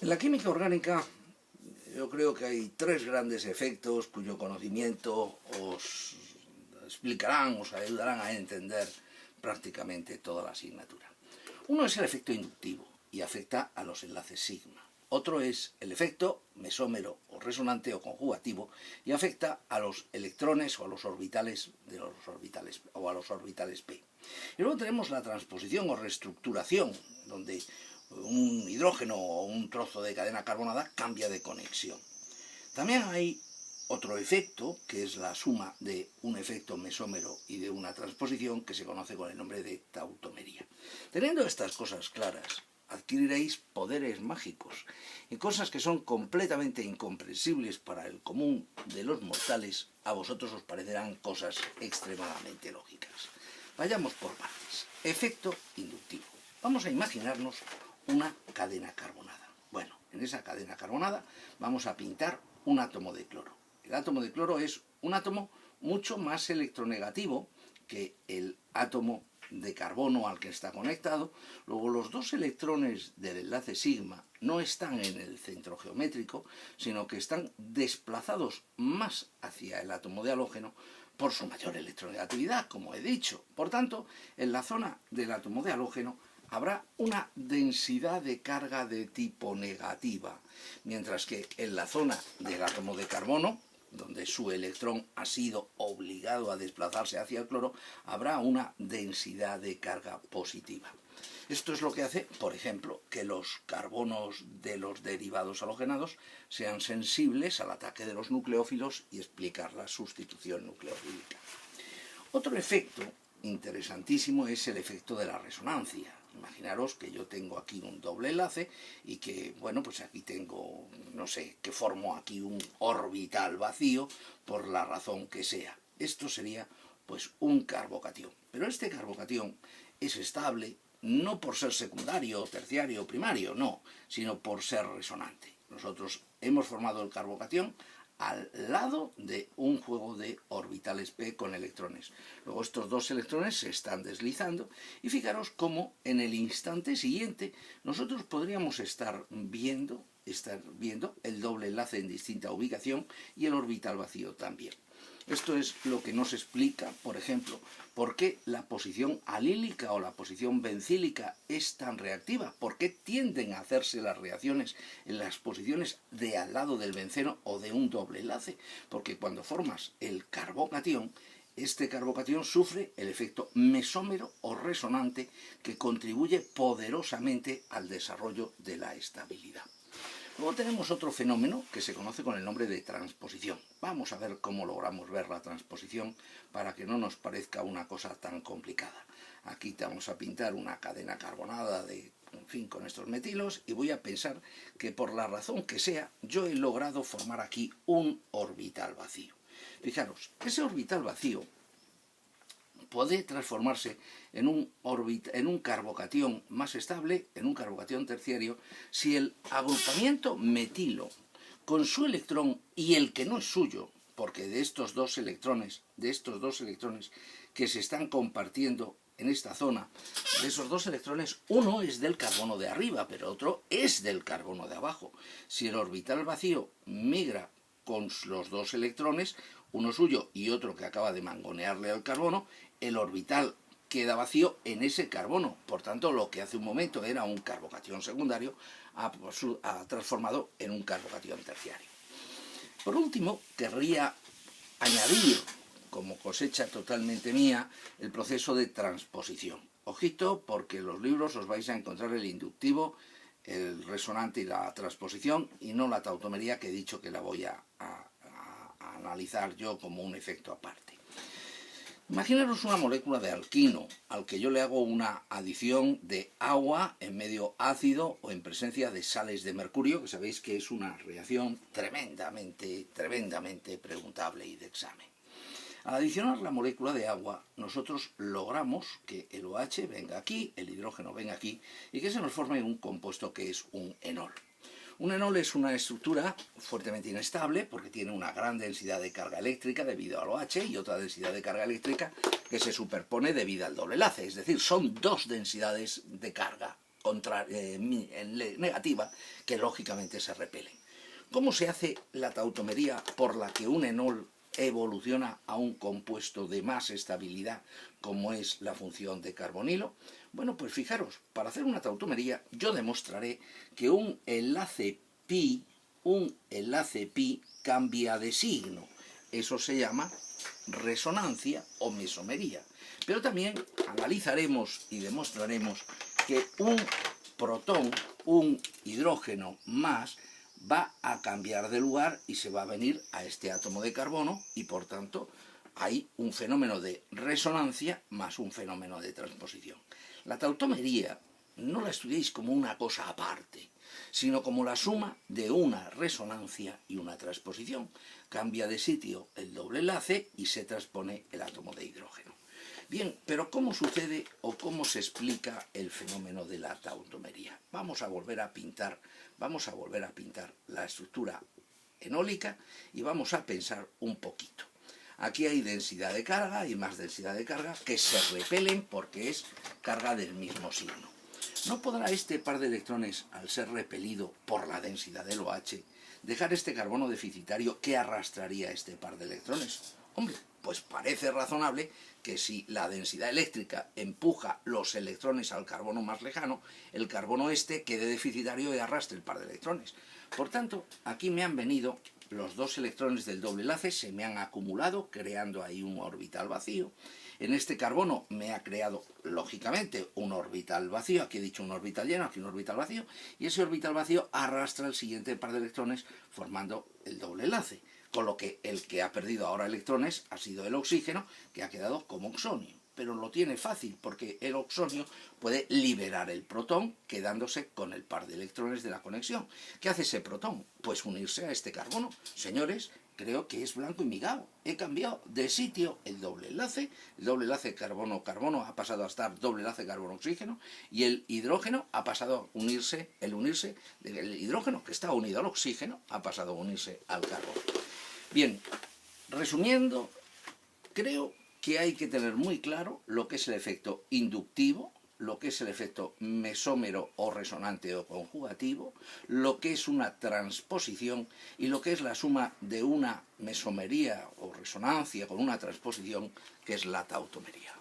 En la química orgánica yo creo que hay tres grandes efectos cuyo conocimiento os explicarán, os ayudarán a entender prácticamente toda la asignatura. Uno es el efecto inductivo y afecta a los enlaces sigma. Otro es el efecto mesómero o resonante o conjugativo y afecta a los electrones o a los orbitales o a los orbitales p. Y luego tenemos la transposición o reestructuración, donde un hidrógeno o un trozo de cadena carbonada cambia de conexión. También hay otro efecto, que es la suma de un efecto mesómero y de una transposición, que se conoce con el nombre de tautomería. Teniendo estas cosas claras, adquiriréis poderes mágicos y cosas que son completamente incomprensibles para el común de los mortales, a vosotros os parecerán cosas extremadamente lógicas. Vayamos por partes. Efecto inductivo. Vamos a imaginarnos una cadena carbonada. Bueno, en esa cadena carbonada vamos a pintar un átomo de cloro. El átomo de cloro es un átomo mucho más electronegativo que el átomo de carbono al que está conectado. Luego los dos electrones del enlace sigma no están en el centro geométrico, sino que están desplazados más hacia el átomo de halógeno por su mayor electronegatividad, como he dicho. Por tanto, en la zona del átomo de halógeno habrá una densidad de carga de tipo negativa, mientras que en la zona del átomo de carbono, donde su electrón ha sido obligado a desplazarse hacia el cloro, habrá una densidad de carga positiva. Esto es lo que hace, por ejemplo, que los carbonos de los derivados halogenados sean sensibles al ataque de los nucleófilos y explicar la sustitución nucleofílica. Otro efecto interesantísimo es el efecto de la resonancia. Imaginaros que yo tengo aquí un doble enlace y que, bueno, pues aquí tengo, no sé, que formo aquí un orbital vacío por la razón que sea. Esto sería, pues, un carbocatión. Pero este carbocatión es estable no por ser secundario, terciario o primario, no, sino por ser resonante. Nosotros hemos formado el carbocatión al lado de un juego de orbitales p con electrones. Luego estos dos electrones se están deslizando y fijaros cómo en el instante siguiente nosotros podríamos estar viendo el doble enlace en distinta ubicación y el orbital vacío también. Esto es lo que nos explica, por ejemplo, por qué la posición alílica o la posición bencílica es tan reactiva, por qué tienden a hacerse las reacciones en las posiciones de al lado del benceno o de un doble enlace, porque cuando formas el carbocatión, este carbocatión sufre el efecto mesómero o resonante que contribuye poderosamente al desarrollo de la estabilidad. Luego tenemos otro fenómeno que se conoce con el nombre de transposición. Vamos a ver cómo logramos ver la transposición para que no nos parezca una cosa tan complicada. Aquí te vamos a pintar una cadena carbonada con estos metilos y voy a pensar que por la razón que sea yo he logrado formar aquí un orbital vacío. Fijaros, ese orbital vacío puede transformarse en un carbocatión más estable, en un carbocatión terciario, si el agrupamiento metilo con su electrón y el que no es suyo, porque de estos dos electrones que se están compartiendo en esta zona, de esos dos electrones, uno es del carbono de arriba, pero otro es del carbono de abajo. Si el orbital vacío migra con los dos electrones, uno suyo y otro que acaba de mangonearle al carbono, el orbital queda vacío en ese carbono. Por tanto, lo que hace un momento era un carbocatión secundario ha transformado en un carbocatión terciario. Por último, querría añadir, como cosecha totalmente mía, el proceso de transposición. Ojito, porque en los libros os vais a encontrar el inductivo, el resonante y la transposición, y no la tautomería, que he dicho que la voy a analizar yo como un efecto aparte. Imaginaros una molécula de alquino al que yo le hago una adición de agua en medio ácido o en presencia de sales de mercurio, que sabéis que es una reacción tremendamente preguntable y de examen. Al adicionar la molécula de agua, nosotros logramos que el OH venga aquí, el hidrógeno venga aquí, y que se nos forme un compuesto que es un enol. Un enol es una estructura fuertemente inestable porque tiene una gran densidad de carga eléctrica debido al OH y otra densidad de carga eléctrica que se superpone debido al doble enlace. Es decir, son dos densidades de carga negativa que lógicamente se repelen. ¿Cómo se hace la tautomería por la que un enol evoluciona a un compuesto de más estabilidad como es la función de carbonilo? Bueno, pues fijaros, para hacer una tautomería yo demostraré que un enlace pi cambia de signo. Eso se llama resonancia o mesomería. Pero también analizaremos y demostraremos que un protón, un hidrógeno más, va a cambiar de lugar y se va a venir a este átomo de carbono y por tanto hay un fenómeno de resonancia más un fenómeno de transposición. La tautomería no la estudiéis como una cosa aparte, sino como la suma de una resonancia y una transposición. Cambia de sitio el doble enlace y se transpone el átomo de hidrógeno. Bien, pero ¿cómo sucede o cómo se explica el fenómeno de la tautomería? Vamos a volver a pintar la estructura enólica y vamos a pensar un poquito. Aquí hay densidad de carga y más densidad de carga que se repelen porque es carga del mismo signo. ¿No podrá este par de electrones, al ser repelido por la densidad del OH, dejar este carbono deficitario que arrastraría este par de electrones? Hombre, pues parece razonable que si la densidad eléctrica empuja los electrones al carbono más lejano, el carbono este quede deficitario y arrastre el par de electrones. Por tanto, aquí me han venido los dos electrones del doble enlace, se me han acumulado, creando ahí un orbital vacío. En este carbono me ha creado, lógicamente, un orbital vacío. Aquí he dicho un orbital lleno, aquí un orbital vacío. Y ese orbital vacío arrastra el siguiente par de electrones formando el doble enlace. Con lo que el que ha perdido ahora electrones ha sido el oxígeno, que ha quedado como oxonio. Pero lo tiene fácil, porque el oxonio puede liberar el protón, quedándose con el par de electrones de la conexión. ¿Qué hace ese protón? Pues unirse a este carbono. Señores, creo que es blanco y migao. He cambiado de sitio el doble enlace carbono-carbono ha pasado a estar doble enlace carbono-oxígeno, y el hidrógeno ha pasado a unirse, el hidrógeno que está unido al oxígeno ha pasado a unirse al carbono. Bien, resumiendo, creo que hay que tener muy claro lo que es el efecto inductivo, lo que es el efecto mesómero o resonante o conjugativo, lo que es una transposición y lo que es la suma de una mesomería o resonancia con una transposición, que es la tautomería.